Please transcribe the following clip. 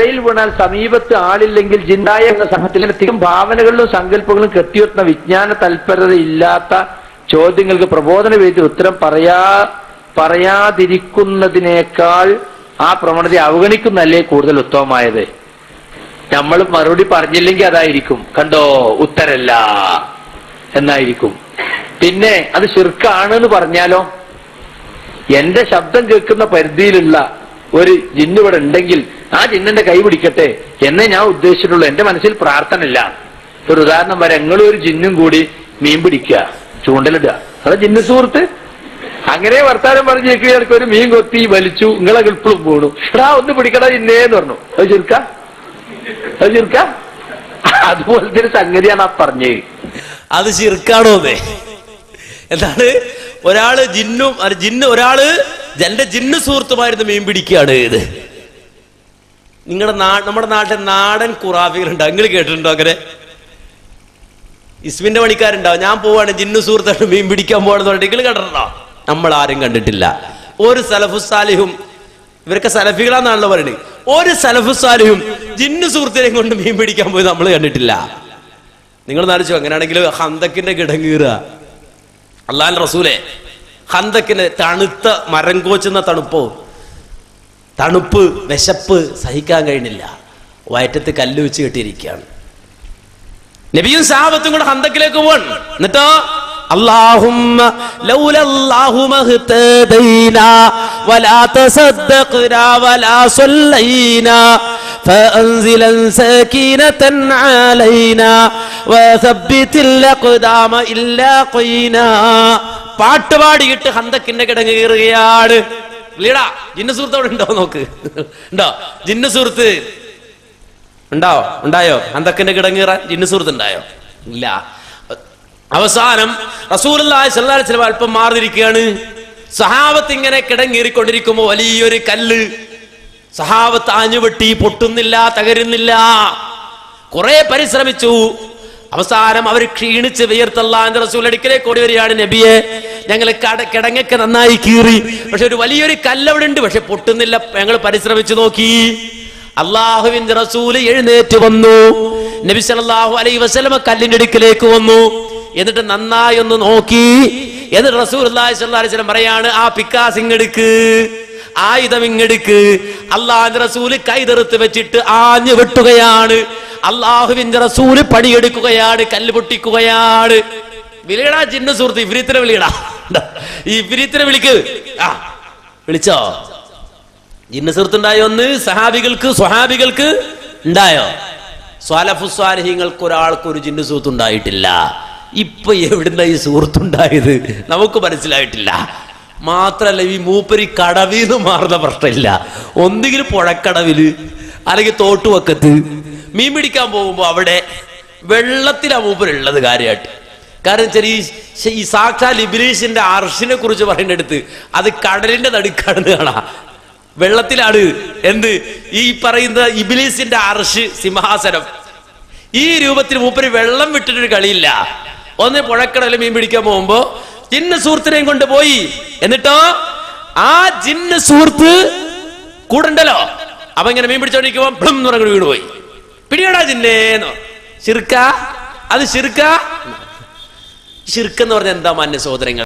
പുഴയിൽ വീണാൽ സമീപത്ത് ആളില്ലെങ്കിൽ ജിന്നായ എന്ന സംഘത്തിലും ഭാവനകളിലും സങ്കല്പങ്ങളും കെട്ടിവെട്ടുന്ന വിജ്ഞാന തൽപരത ഇല്ലാത്ത ചോദ്യങ്ങൾക്ക് പ്രബോധന വേദി ഉത്തരം പറയാതിരിക്കുന്നതിനേക്കാൾ ആ പ്രവണത അവഗണിക്കുന്നതല്ലേ കൂടുതൽ ഉത്തമമായത്? നമ്മൾ മറുപടി പറഞ്ഞില്ലെങ്കിൽ അതായിരിക്കും, കണ്ടോ ഉത്തരല്ല എന്നായിരിക്കും. പിന്നെ അത് ശിർക്കാണ് എന്ന് പറഞ്ഞാലോ, എന്റെ ശബ്ദം കേൾക്കുന്ന പരിധിയിലുള്ള ഒരു ജിന്ന് ഇവിടെ ഉണ്ടെങ്കിൽ ആ ജിന്നിന്റെ കൈ പിടിക്കട്ടെ എന്നേ ഞാൻ ഉദ്ദേശിച്ചിട്ടുള്ളൂ. എന്റെ മനസ്സിൽ പ്രാർത്ഥന ഇല്ല. ഒരു ഉദാഹരണം വരെ, നിങ്ങളും ഒരു ജിന്നും കൂടി മീൻ പിടിക്കുക, ചൂണ്ടലിടുക, അത് ജിന്നു സുഹൃത്ത് അങ്ങനെ വർത്താനം പറഞ്ഞ് കേൾക്കുകയാൾക്ക് ഒരു മീൻ കൊത്തി വലിച്ചു, നിങ്ങളെ ഗൾപ്പിളും വീണു, എടാ ഒന്ന് പിടിക്കടാ ജിന്നേന്ന് പറഞ്ഞു. അത് ചെറുക്ക അതുപോലത്തെ ഒരു സംഗതിയാണ് ആ പറഞ്ഞത്. അത് ശിർക്കാണോ? എന്താണ്? ഒരാള് ഒരാള് എന്റെ ജിന്ന് സുഹൃത്തുമായിരുന്നു മീൻ പിടിക്കുകയാണ്. ഇത് നമ്മുടെ നാട്ടിൽ നാടൻ ഖുറാഫികളുണ്ടാവും, നിങ്ങൾ കേട്ടിട്ടുണ്ടോ? അങ്ങനെ ഇസ്മിന്റെ പണിക്കാരുണ്ടാവും, ഞാൻ പോവാണ് ജിന്നു സുഹൃത്തായിട്ട് മീൻ പിടിക്കാൻ പോവാണെന്ന് പറഞ്ഞിട്ട് നിങ്ങൾ കണ്ടിട്ടുണ്ടോ? നമ്മൾ ആരും കണ്ടിട്ടില്ല. ഒരു സലഫുസാലിഹും, ഇവരൊക്കെ സലഫികളാന്നാണല്ലോ പറയുന്നത്, ഒരു സലഫുസാലിഹും ജിന്നു സുഹൃത്തിനെയും കൊണ്ട് മീൻ പിടിക്കാൻ പോയി നമ്മൾ കണ്ടിട്ടില്ല. നിങ്ങൾ നാലിച്ചോ, അങ്ങനെയാണെങ്കിൽ ഹന്തക്കിന്റെ കിടങ്ങീറുക. അല്ലാഹുവിന്റെ റസൂലേ, ഹന്തക്കിന് തണുത്ത മരം കോച്ചുന്ന തണുപ്പ് വിശപ്പ് സഹിക്കാൻ കഴിഞ്ഞില്ല, വയറ്റത്ത് കല്ല് വെച്ച് കെട്ടിയിരിക്കുകയാണ്. നബിയും സഹാബത്തും കൂടെ ഹന്തക്കിലേക്ക് പോവാണ്. എന്നിട്ടോ അല്ലാഹുമ്മ ലൗലല്ലാഹു മഹ്തദൈനാ വലാ തസദ്ദഖനാ വലാ സല്ലൈനാ ഫഅൻസിലൻ സകീനതൻ അലൈനാ വസബ്ബിതിൽ അഖ്ദാമ ഇല്ലാ ഖൈനാ. പാട്ടുപാടിയിട്ട് ഹന്തക്കിന്റെ കിടങ്ങ് കീറുകയാണ്. ഇല്ലടാ, ജിന്നു സുഹൃത്ത് അവിടെ ഉണ്ടോ നോക്ക്, ഉണ്ടോ ജിന്നു സുഹൃത്ത്? ഉണ്ടായോ? ഹന്തക്കിന്റെ കിടങ്ങീറാൻ ജിന്നു സുഹൃത്ത് ഉണ്ടായോ? ഇല്ല. അവസാനം റസൂലുള്ളാഹി സ്വല്ലല്ലാഹു അലൈഹി വസല്ലം അല്പം മാറിയിരിക്കുകയാണ്. സഹാബത്ത് ഇങ്ങനെ കിടങ്ങീറിക്കൊണ്ടിരിക്കുമ്പോ വലിയൊരു കല്ല് സഹാബത്ത് ആഞ്ഞുവെട്ടി, പൊട്ടുന്നില്ല, തകരുന്നില്ല. കുറെ പരിശ്രമിച്ചു. അവസാനം അവർ ക്ഷീണിച്ച് വിയർത്ത് അല്ലാഹുവിന്റെ റസൂൽ അടുക്കലേക്ക് ഓടി വരികയാണ്. നബിയെ, ഞങ്ങൾ കിടങ്ങൊക്കെ നന്നായി കീറി, പക്ഷെ ഒരു വലിയൊരു കല്ല് അവിടെ ഉണ്ട്, പക്ഷെ പൊട്ടുന്നില്ല, ഞങ്ങൾ പരിശ്രമിച്ചു നോക്കി. അല്ലാഹുവിന്റെ റസൂല് എഴുന്നേറ്റ് വന്നു. നബി സല്ലല്ലാഹു അലൈഹി വസല്ലം കല്ലിന്റെ അടുക്കലേക്ക് വന്നു. എന്നിട്ട് നന്നായി ഒന്ന് നോക്കി. എന്നിട്ട് റസൂലുള്ളാഹി സ്വല്ലല്ലാഹു അലൈഹി വസല്ലം പറയാണ്, ആ പിക്കാസ് ഇങ്ങെടുക്ക്, ആയുധം ഇങ്ങെടുക്ക്. അല്ലാഹുവിന്റെ റസൂല് കൈതെറുത്ത് വെച്ചിട്ട് ആഞ്ഞു വെട്ടുകയാണ്. അല്ലാഹുവിന്റെ റസൂല് പണിയെടുക്കുകയാണ്, കല്ല് പൊട്ടിക്കുകയാണ്. വിളിയടാ ജിന്നു സുഹൃത്ത്, ഇഫ്രീത്തിനെ വിളിയടാ, ഈ ഇഫ്രീത്തിനെ വിളിക്ക്. വിളിച്ചോ? ജിന്നു സുഹൃത്തുണ്ടായോ? ഒന്ന് സ്വഹാബികൾക്ക് ഉണ്ടായോ? സ്വലഫുസ്വാലിഹീങ്ങൾക്ക് ഒരാൾക്ക് ഒരു ജിന്നു സുഹൃത്ത് ഉണ്ടായിട്ടില്ല. ഇപ്പൊ എവിടുന്ന ഈ സുഹൃത്തുണ്ടായത് നമുക്ക് മനസ്സിലായിട്ടില്ല. മാത്രല്ല, ഈ മൂപ്പരി കടവിന്ന് മാറുന്ന പ്രശ്നമില്ല. ഒന്നുകിൽ പുഴക്കടവില് അല്ലെങ്കിൽ തോട്ടുവക്കത്ത് മീൻ പിടിക്കാൻ പോകുമ്പോ അവിടെ വെള്ളത്തിലാ മൂപ്പരുള്ളത് കാര്യമായിട്ട്. കാരണം ഈ സാക്ഷാൽ ഇബ്ലീസിന്റെ അർശിനെ കുറിച്ച് പറയുന്നിടത്ത് അത് കടലിന്റെ നടുക്കാണെന്ന് കാണാം, വെള്ളത്തിലാണ്. എന്ത് ഈ പറയുന്ന ഇബ്ലീസിന്റെ അർശ്, സിംഹാസനം, ഈ രൂപത്തിൽ മൂപ്പര് വെള്ളം വിട്ടിട്ടൊരു കളിയില്ല. ഒന്ന് പുഴക്കടലിൽ മീൻ പിടിക്കാൻ പോകുമ്പോ ജിന്ന് സുഹൃത്തിനെയും കൊണ്ടുപോയി. എന്നിട്ടോ ആ ജിന്ന് സുഹൃത്ത് കൂടെ ഉണ്ടല്ലോ, അപ്പൊ ഇങ്ങനെ മീൻ പിടിച്ചോണ്ടിരിക്കുമ്പോ പ്ലം എന്ന് പറഞ്ഞു വീണുപോയി. പിടിയടാ ജിന്നേന്നോ. ശിർക്ക? അത് ശിർക്ക? ശിർക്കെന്ന് പറഞ്ഞാൽ എന്താ മാന്യ സഹോദരങ്ങൾ?